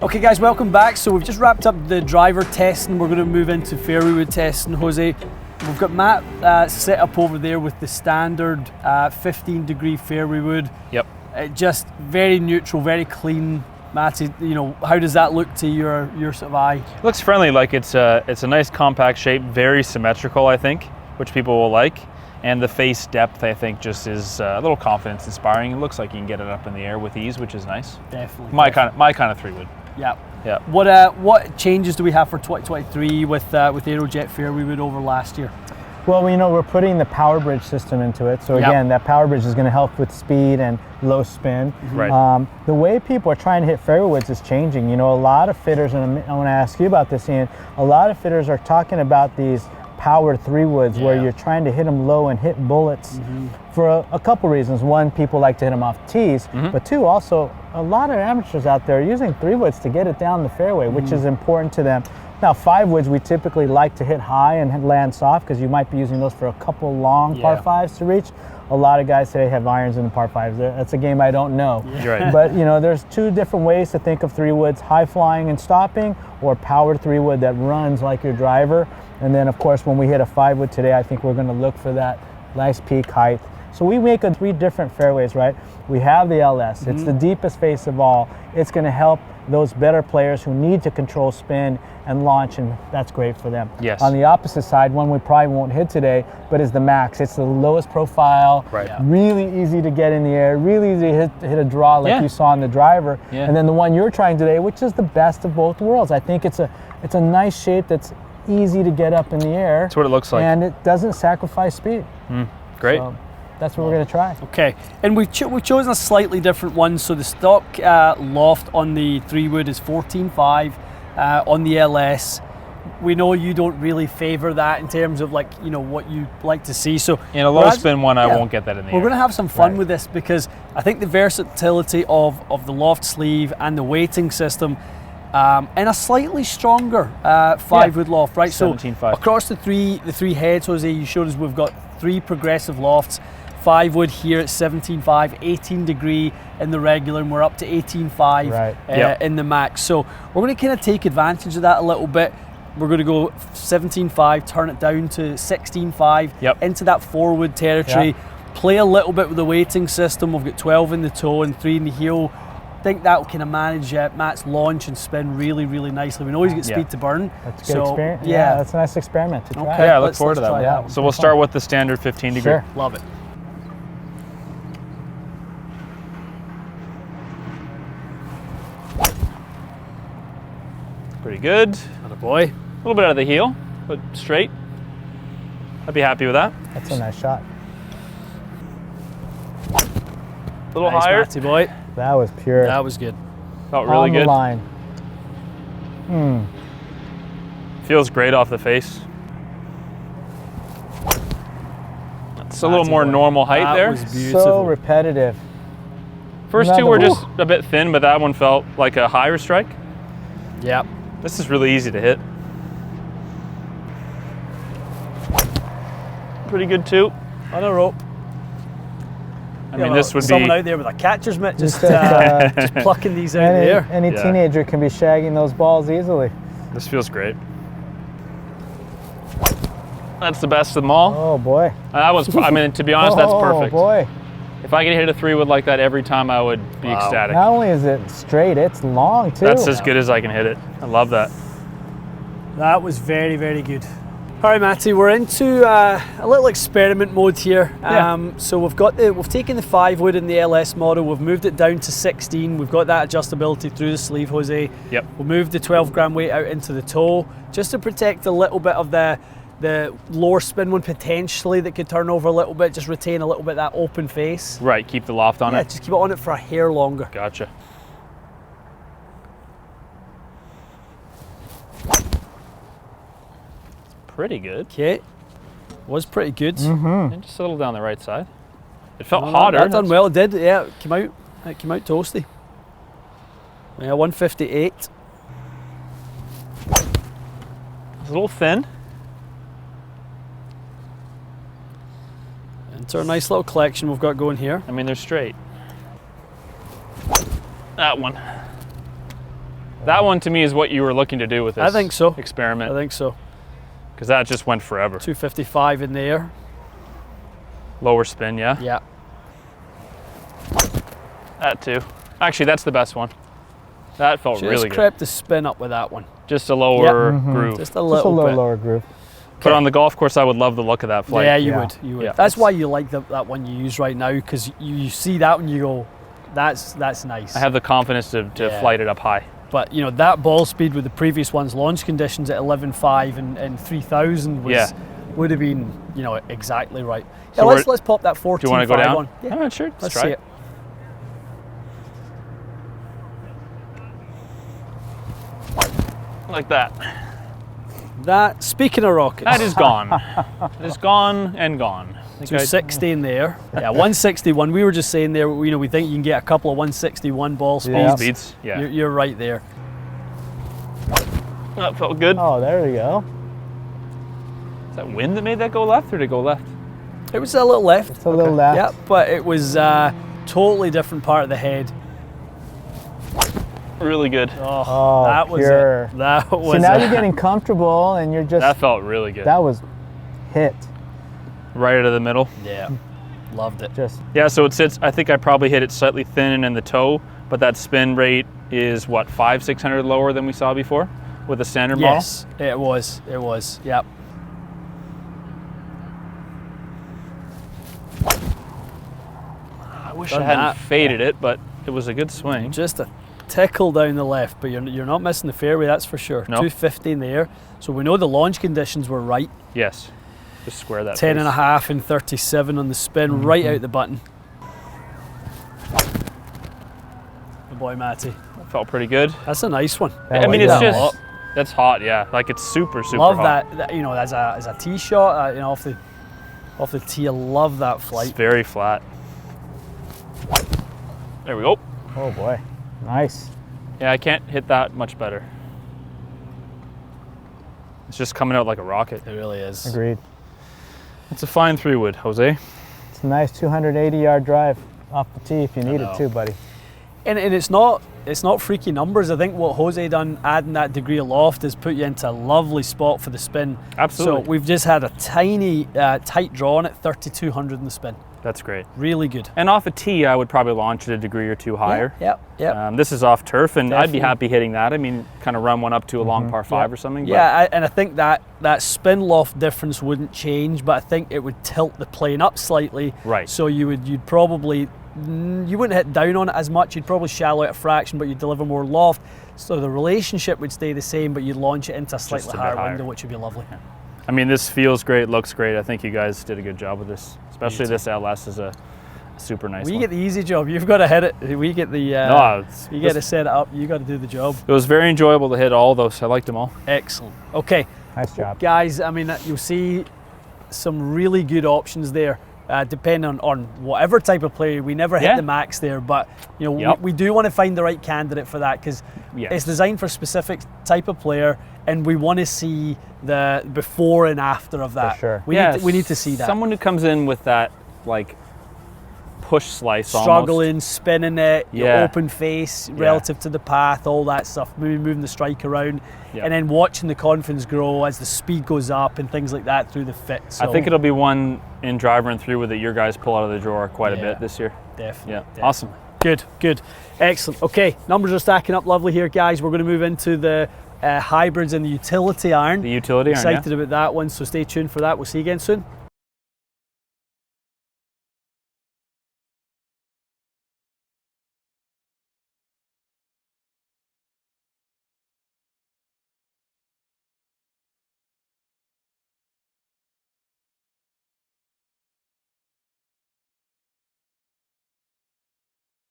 Okay guys, welcome back. So we've just wrapped up the driver testing. We're going to move into fairway wood testing, Jose. We've got Matt set up over there with the standard 15-degree fairway wood. Yep. Just very neutral, very clean. Matty, you know, how does that look to your sort of eye? It looks friendly, like it's a nice compact shape, very symmetrical, I think, which people will like. And the face depth, I think, just is a little confidence inspiring. It looks like you can get it up in the air with ease, which is nice. Definitely. My kind of 3-wood. Yeah. Yeah. What changes do we have for 2023 with AeroJet fairway wood over last year? Well, you know, we're putting the power bridge system into it. So again, that power bridge is going to help with speed and low spin. Right. The way people are trying to hit fairway woods is changing. You know, a lot of fitters, and I want to ask you about this, Ian, a lot of fitters are talking about these power 3-woods where you're trying to hit them low and hit bullets for a couple reasons. One, people like to hit them off tees, but two, also a lot of amateurs out there are using 3-woods to get it down the fairway, which is important to them. Now 5-woods we typically like to hit high and land soft because you might be using those for a couple long par 5s to reach. A lot of guys say have irons in the par 5s. That's a game I don't know. Right. But you know, there's two different ways to think of 3-woods: high flying and stopping, or powered 3-wood that runs like your driver. And then of course when we hit a 5-wood today, I think we're going to look for that nice peak height. So we make 3 different fairways, right? We have the LS. It's the deepest face of all. It's going to help those better players who need to control spin and launch, and that's great for them. Yes. On the opposite side, one we probably won't hit today, but is the Max. It's the lowest profile, really easy to get in the air, really easy to hit a draw like you saw on the driver. And then the one you're trying today, which is the best of both worlds. I think it's a nice shape that's easy to get up in the air. That's what it looks like. And it doesn't sacrifice speed. Great. So that's what we're going to try. Okay, and we've chosen a slightly different one. So the stock loft on the 3-wood is 14.5 on the LS. We know you don't really favor that in terms of, like, you know, what you like to see. So in a low spin one, I won't get that in the air. We're going to have some fun with this because I think the versatility of the loft sleeve and the weighting system and a slightly stronger 5-wood loft, right? 17.5. So across the three heads, Jose, you showed us we've got 3 progressive lofts. 5-wood here at 17.5, 18-degree in the regular, and we're up to 18.5 in the max. So we're going to kind of take advantage of that a little bit. We're going to go 17.5, turn it down to 16.5, into that 4-wood territory, play a little bit with the weighting system. We've got 12 in the toe and 3 in the heel. I think that will kind of manage Matt's launch and spin really, really nicely. We know he's got speed to burn. That's a good experience. Yeah, that's a nice experiment to try. Okay, yeah, I look forward to that. That so we'll start with the standard 15-degree. Sure. Love it. Pretty good. Attaboy. A little bit out of the heel, but straight. I'd be happy with that. That's a nice shot. A little higher. Matty boy. That was pure. That was good. Felt really good. On the line. Feels great off the face. It's a little more normal height there. Was beautiful. So repetitive. First two were just a bit thin, but that one felt like a higher strike. Yep. This is really easy to hit. Pretty good too. On a rope. I mean, this would someone be out there with a catcher's mitt just plucking these out in the air. Any teenager can be shagging those balls easily. This feels great. That's the best of them all. Oh boy. That was, I mean, to be honest, that's perfect. Oh boy. If I could hit a 3-wood like that every time, I would be ecstatic. Not only is it straight, it's long too. That's as good as I can hit it. I love that. That was very, very good. All right, Matty, we're into a little experiment mode here. So we've taken the 5-wood in the LS model, we've moved it down to 16. We've got that adjustability through the sleeve, Jose. Yep. We'll move the 12-gram weight out into the toe, just to protect a little bit of the lower spin one potentially that could turn over a little bit, just retain a little bit of that open face. Right, keep the loft on it. Yeah, just keep it on it for a hair longer. Gotcha. Pretty good. Okay, was pretty good. And just a little down the right side. It felt No, hotter. That done well, it did. Yeah, it came out toasty. Yeah, 158. It's a little thin. It's our nice little collection we've got going here. I mean, they're straight. That one. That one to me is what you were looking to do with this. I think so. Experiment. I think so. Because that just went forever. 255 in the air. Lower spin, yeah? Yeah. That too. Actually, that's the best one. That felt really good. Just crept the spin up with that one. Just a lower groove. Just a little bit. lower groove. But on the golf course, I would love the look of that flight. Yeah, you would. You would. Yeah. That's why you like that one you use right now, because you see that and you go, that's nice. I have the confidence to flight it up high. But you know, that ball speed with the previous one's launch conditions at 11.5 and 3,000 would have been, you know, exactly right. So Yeah, let's pop that 14.5 Do you want to go down? on. Yeah, oh, sure. let's try see it. it. Like that. That, speaking of rockets. That is gone. It is gone and gone. 260 in there. Yeah, 161. We were just saying there, you know, we think you can get a couple of 161 ball speeds. Yeah. You're right there. That felt good. Oh, there we go. Is that wind that made that go left, or did it go left? It was a little left. It's a little left. Yeah, but it was totally different part of the head. Really good. Oh, that was pure. it. That was So now it. you're getting comfortable and you're just... That felt really good. That was hit. Right out of the middle. Yeah, loved it. Yeah, so it sits, I think I probably hit it slightly thin in the toe, but that spin rate is what, 500-600 lower than we saw before with a standard model? Yes, it was, yep. I wish I hadn't faded it, but it was a good swing. Just a tickle down the left, but you're not missing the fairway, that's for sure. No. 250 in the air, so we know the launch conditions were right. Yes, just square that 10 face. and a half and 37 on the spin, right out the button. Good boy, Matty. That felt pretty good. That's a nice one. I mean, it's just, that's hot, yeah. Like it's super love hot. that, you know, as a tee shot, you know, off the tee, I love that flight. It's very flat. There we go. Oh boy, nice. Yeah, I can't hit that much better. It's just coming out like a rocket. It really is. Agreed. It's a fine 3-wood, Jose. It's a nice 280-yard drive off the tee if you need it too, buddy. And it's not freaky numbers. I think what Jose done, adding that degree of loft, has put you into a lovely spot for the spin. Absolutely. So we've just had a tiny, tight draw on it, 3,200 in the spin. That's great. Really good. And off a tee, I would probably launch it a degree or two higher. Yep. This is off turf, and Definitely. I'd be happy hitting that. I mean, kind of run one up to a long par 5 or something. Yeah, and I think that spin loft difference wouldn't change, but I think it would tilt the plane up slightly. Right. So you'd probably, you wouldn't hit down on it as much. You'd probably shallow out a fraction, but you'd deliver more loft. So the relationship would stay the same, but you'd launch it into a slightly higher window, which would be lovely. Yeah. I mean, this feels great, looks great. I think you guys did a good job with this, especially this LS is a super nice one. We get the easy job. You've got to hit it. We get the. You get to set it up. You got to do the job. It was very enjoyable to hit all those. I liked them all. Excellent. Okay. Nice job, guys. I mean, you'll see some really good options there. Depending on whatever type of player, we never hit the max there, but you know we do want to find the right candidate for that because it's designed for a specific type of player, and we want to see the before and after of that. For sure. We need to see that. Someone who comes in with that like push slice, struggling, almost. Spinning it, open face relative to the path, all that stuff, moving the strike around, and then watching the confidence grow as the speed goes up and things like that through the fit. So I think it'll be one in driver and 3-wood that your guys pull out of the drawer quite a bit this year. Definitely. Yeah, awesome. Good. Excellent. Okay, numbers are stacking up lovely here, guys. We're going to move into the hybrids and the utility iron. The utility iron, Excited about that one, so stay tuned for that. We'll see you again soon.